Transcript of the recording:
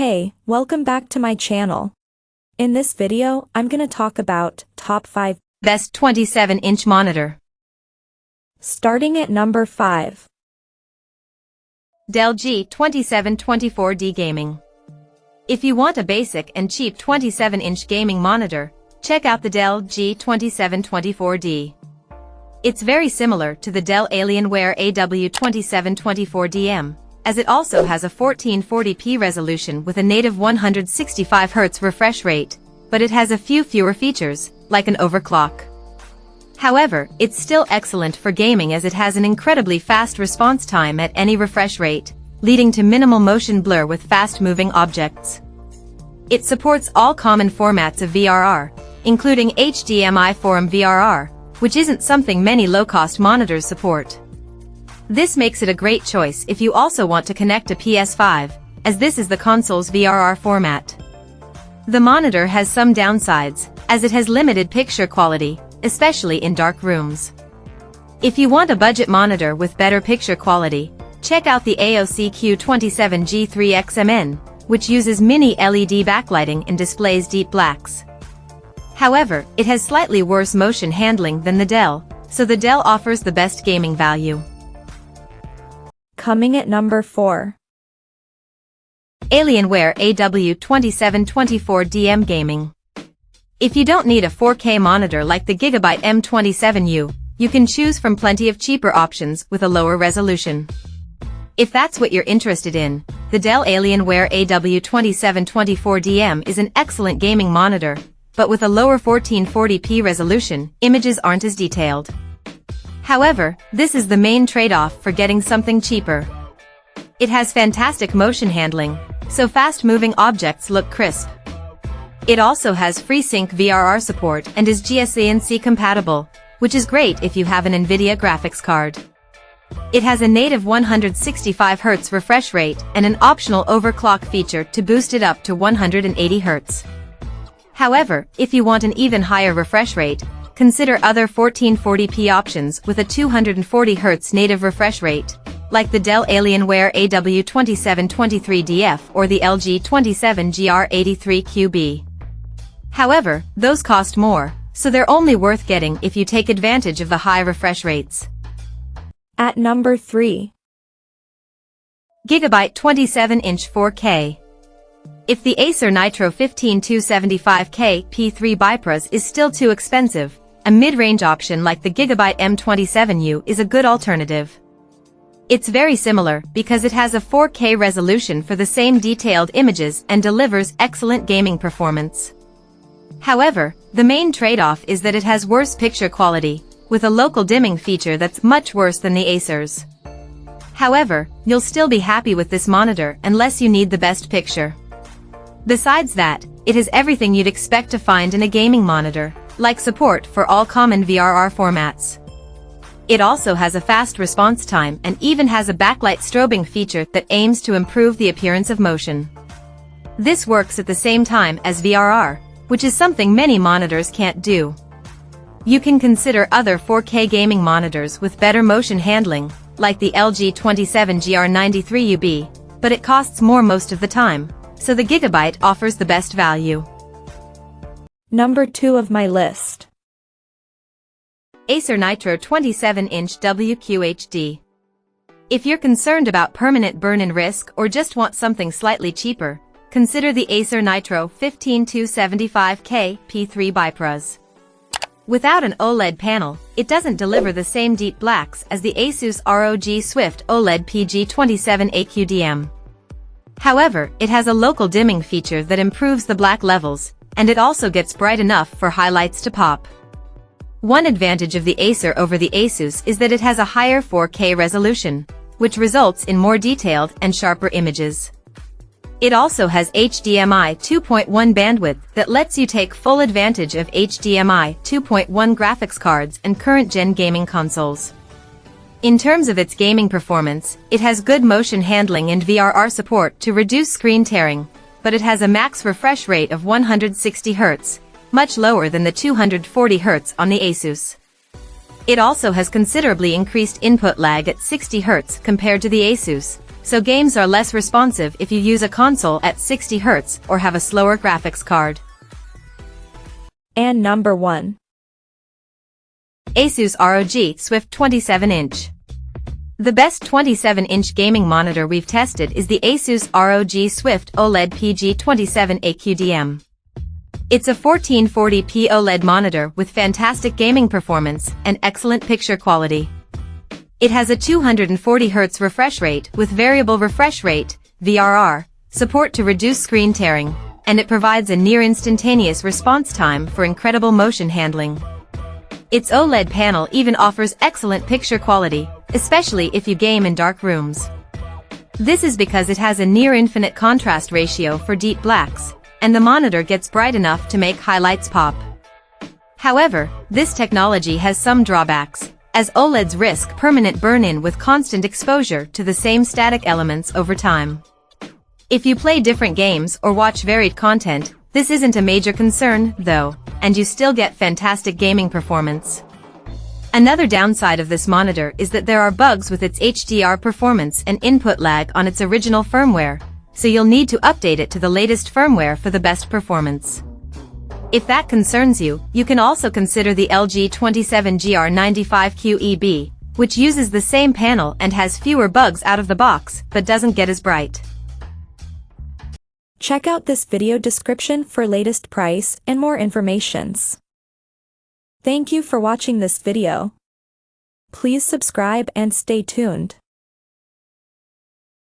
Hey, welcome back to my channel. In this video, I'm gonna talk about top 5 best 27-inch monitor. Starting at number 5. Dell G2724D Gaming. If you want a basic and cheap 27-inch gaming monitor, check out the Dell G2724D. It's very similar to the Dell Alienware AW2724DM, as it also has a 1440p resolution with a native 165Hz refresh rate, but it has a few fewer features, like an overclock. However, it's still excellent for gaming as it has an incredibly fast response time at any refresh rate, leading to minimal motion blur with fast-moving objects. It supports all common formats of VRR, including HDMI 4M VRR, which isn't something many low-cost monitors support. This makes it a great choice if you also want to connect a PS5, as this is the console's VRR format. The monitor has some downsides, as it has limited picture quality, especially in dark rooms. If you want a budget monitor with better picture quality, check out the ASUS Q27G3XMN, which uses mini LED backlighting and displays deep blacks. However, it has slightly worse motion handling than the Dell, so the Dell offers the best gaming value. Coming at number 4. Alienware AW2724DM Gaming. If you don't need a 4K monitor like the Gigabyte M27U, you can choose from plenty of cheaper options with a lower resolution. If that's what you're interested in, the Dell Alienware AW2724DM is an excellent gaming monitor, but with a lower 1440p resolution, images aren't as detailed. However, this is the main trade-off for getting something cheaper. It has fantastic motion handling, so fast-moving objects look crisp. It also has FreeSync VRR support and is GSC compatible, which is great if you have an NVIDIA graphics card. It has a native 165Hz refresh rate and an optional overclock feature to boost it up to 180Hz. However, if you want an even higher refresh rate, consider other 1440p options with a 240Hz native refresh rate, like the Dell Alienware AW2723DF or the LG 27GR83QB. However, those cost more, so they're only worth getting if you take advantage of the high refresh rates. At number 3. Gigabyte 27-inch 4K. If the Acer Nitro 15275K P3 BiPros is still too expensive, a mid-range option like the Gigabyte M27U is a good alternative. It's very similar because it has a 4K resolution for the same detailed images and delivers excellent gaming performance. However, the main trade-off is that it has worse picture quality, with a local dimming feature that's much worse than the Acer's. However, you'll still be happy with this monitor unless you need the best picture. Besides that, it has everything you'd expect to find in a gaming monitor, like support for all common VRR formats. It also has a fast response time and even has a backlight strobing feature that aims to improve the appearance of motion. This works at the same time as VRR, which is something many monitors can't do. You can consider other 4K gaming monitors with better motion handling, like the LG 27GR93UB, but it costs more most of the time, so the Gigabyte offers the best value. Number 2 of my list. Acer Nitro 27-inch WQHD. If you're concerned about permanent burn-in risk or just want something slightly cheaper, consider the Acer Nitro 15275K P3 BiPros. Without an OLED panel, it doesn't deliver the same deep blacks as the ASUS ROG Swift OLED PG27 AQDM. However, it has a local dimming feature that improves the black levels, and it also gets bright enough for highlights to pop. One advantage of the Acer over the ASUS is that it has a higher 4K resolution, which results in more detailed and sharper images. It also has HDMI 2.1 bandwidth that lets you take full advantage of HDMI 2.1 graphics cards and current-gen gaming consoles. In terms of its gaming performance, it has good motion handling and VRR support to reduce screen tearing, but it has a max refresh rate of 160Hz, much lower than the 240Hz on the ASUS. It also has considerably increased input lag at 60Hz compared to the ASUS, so games are less responsive if you use a console at 60 Hz or have a slower graphics card. And number 1. ASUS ROG Swift 27-inch. The best 27-inch gaming monitor we've tested is the ASUS ROG Swift OLED PG27 AQDM. It's a 1440p OLED monitor with fantastic gaming performance and excellent picture quality. It has a 240 Hz refresh rate with variable refresh rate, VRR, support to reduce screen tearing, and it provides a near-instantaneous response time for incredible motion handling. Its OLED panel even offers excellent picture quality, especially if you game in dark rooms. This is because it has a near-infinite contrast ratio for deep blacks, and the monitor gets bright enough to make highlights pop. However, this technology has some drawbacks, as OLEDs risk permanent burn-in with constant exposure to the same static elements over time. If you play different games or watch varied content, this isn't a major concern, though, and you still get fantastic gaming performance. Another downside of this monitor is that there are bugs with its HDR performance and input lag on its original firmware, so you'll need to update it to the latest firmware for the best performance. If that concerns you, you can also consider the LG 27GR95QEB, which uses the same panel and has fewer bugs out of the box, but doesn't get as bright. Check out this video description for latest price and more informations. Thank you for watching this video. Please subscribe and stay tuned.